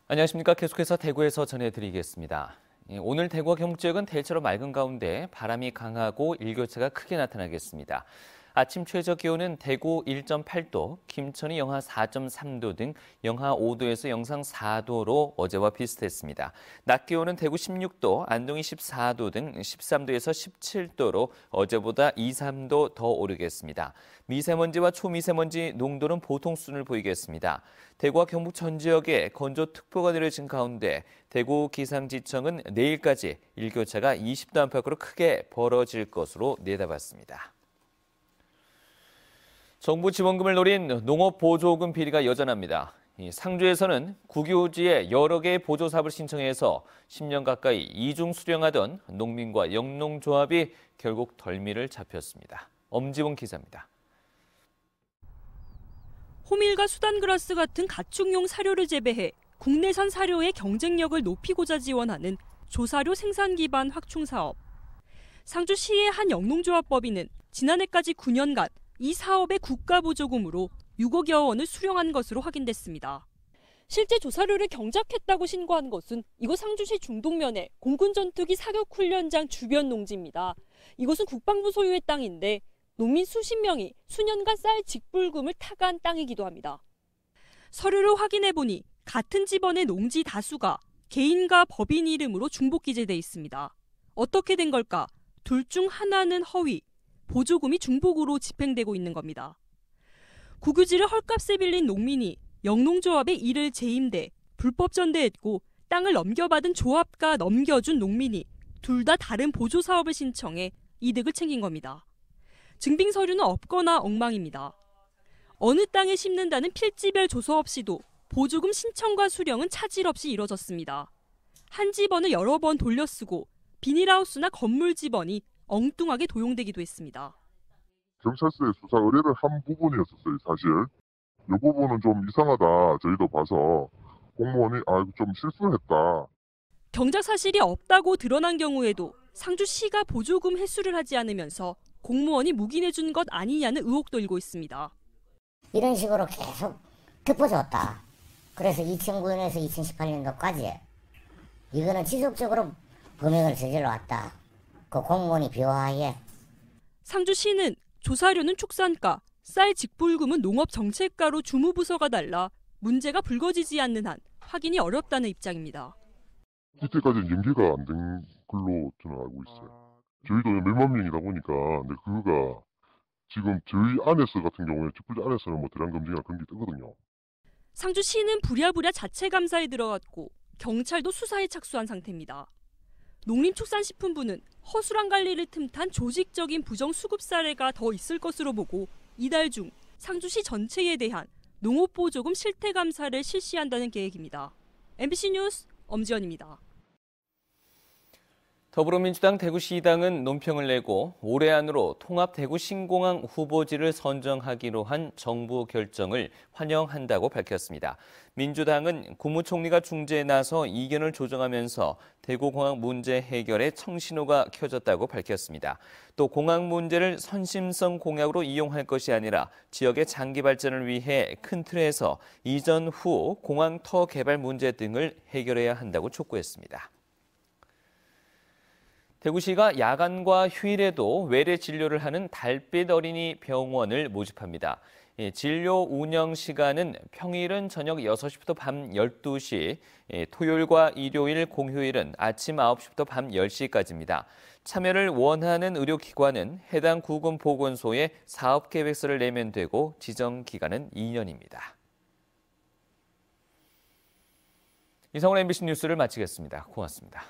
안녕하십니까. 계속해서 대구에서 전해드리겠습니다. 오늘 대구와 경북 지역은 대체로 맑은 가운데 바람이 강하고 일교차가 크게 나타나겠습니다. 아침 최저 기온은 대구 1.8도, 김천이 영하 4.3도 등 영하 5도에서 영상 4도로 어제와 비슷했습니다. 낮 기온은 대구 16도, 안동이 14도 등 13도에서 17도로 어제보다 2, 3도 더 오르겠습니다. 미세먼지와 초미세먼지 농도는 보통 수준을 보이겠습니다. 대구와 경북 전 지역에 건조특보가 내려진 가운데 대구 기상지청은 내일까지 일교차가 20도 안팎으로 크게 벌어질 것으로 내다봤습니다. 정부 지원금을 노린 농업보조금 비리가 여전합니다. 상주에서는 국유지에 여러 개의 보조 사업을 신청해서 10년 가까이 이중 수령하던 농민과 영농조합이 결국 덜미를 잡혔습니다. 엄지원 기자입니다. 호밀과 수단그라스 같은 가축용 사료를 재배해 국내산 사료의 경쟁력을 높이고자 지원하는 조사료 생산 기반 확충 사업. 상주시의 한 영농조합법인은 지난해까지 9년간 이 사업의 국가보조금으로 6억여 원을 수령한 것으로 확인됐습니다. 실제 조사료를 경작했다고 신고한 것은 이곳 상주시 중동면의 공군전투기 사격훈련장 주변 농지입니다. 이곳은 국방부 소유의 땅인데 농민 수십 명이 수년간 쌀 직불금을 타가한 땅이기도 합니다. 서류를 확인해보니 같은 집안의 농지 다수가 개인과 법인 이름으로 중복기재돼 있습니다. 어떻게 된 걸까? 둘 중 하나는 허위, 보조금이 중복으로 집행되고 있는 겁니다. 국유지를 헐값에 빌린 농민이 영농조합에 이를 재임돼 불법 전대했고 땅을 넘겨받은 조합과 넘겨준 농민이 둘 다 다른 보조사업을 신청해 이득을 챙긴 겁니다. 증빙 서류는 없거나 엉망입니다. 어느 땅에 심는다는 필지별 조서 없이도 보조금 신청과 수령은 차질 없이 이뤄졌습니다. 한 집원을 여러 번 돌려쓰고 비닐하우스나 건물 집원이 엉뚱하게 도용되기도 했습니다. 경찰서에 수사 의뢰를 한 부분이었었어요, 사실. 이 부분은 좀 이상하다, 저희도 봐서 공무원이 좀 실수했다. 경작 사실이 없다고 드러난 경우에도 상주시가 보조금 회수를 하지 않으면서 공무원이 묵인해준 것 아니냐는 의혹도 일고 있습니다. 이런 식으로 계속 덮어줬다. 그래서 2009년에서 2018년도까지 이거는 지속적으로 범행을 저질러 왔다. 그 공무원이 비호하에. 상주시는 조사료는 축산가, 쌀 직불금은 농업정책가로 주무부서가 달라 문제가 불거지지 않는 한 확인이 어렵다는 입장입니다. 이때까지는 연계가 안 된 걸로 저는 알고 있어요. 저희도 몇만 명이다 보니까 근데 그거가 지금 저희 안에서 같은 경우에 직불제 안에서는 뭐 대량 검증이나 그런 게 뜨거든요. 상주시는 부랴부랴 자체 감사에 들어갔고 경찰도 수사에 착수한 상태입니다. 농림축산식품부는 허술한 관리를 틈탄 조직적인 부정수급 사례가 더 있을 것으로 보고 이달 중 상주시 전체에 대한 농업보조금 실태감사를 실시한다는 계획입니다. MBC 뉴스 엄지연입니다. 더불어민주당 대구시당은 논평을 내고 올해 안으로 통합 대구 신공항 후보지를 선정하기로 한 정부 결정을 환영한다고 밝혔습니다. 민주당은 국무총리가 중재에 나서 이견을 조정하면서 대구공항 문제 해결에 청신호가 켜졌다고 밝혔습니다. 또 공항 문제를 선심성 공약으로 이용할 것이 아니라 지역의 장기 발전을 위해 큰 틀에서 이전 후 공항 터 개발 문제 등을 해결해야 한다고 촉구했습니다. 대구시가 야간과 휴일에도 외래 진료를 하는 달빛 어린이 병원을 모집합니다. 진료 운영 시간은 평일은 저녁 6시부터 밤 12시, 토요일과 일요일, 공휴일은 아침 9시부터 밤 10시까지입니다. 참여를 원하는 의료기관은 해당 구군보건소에 사업계획서를 내면 되고 지정 기간은 2년입니다. 이상으로 MBC 뉴스를 마치겠습니다. 고맙습니다.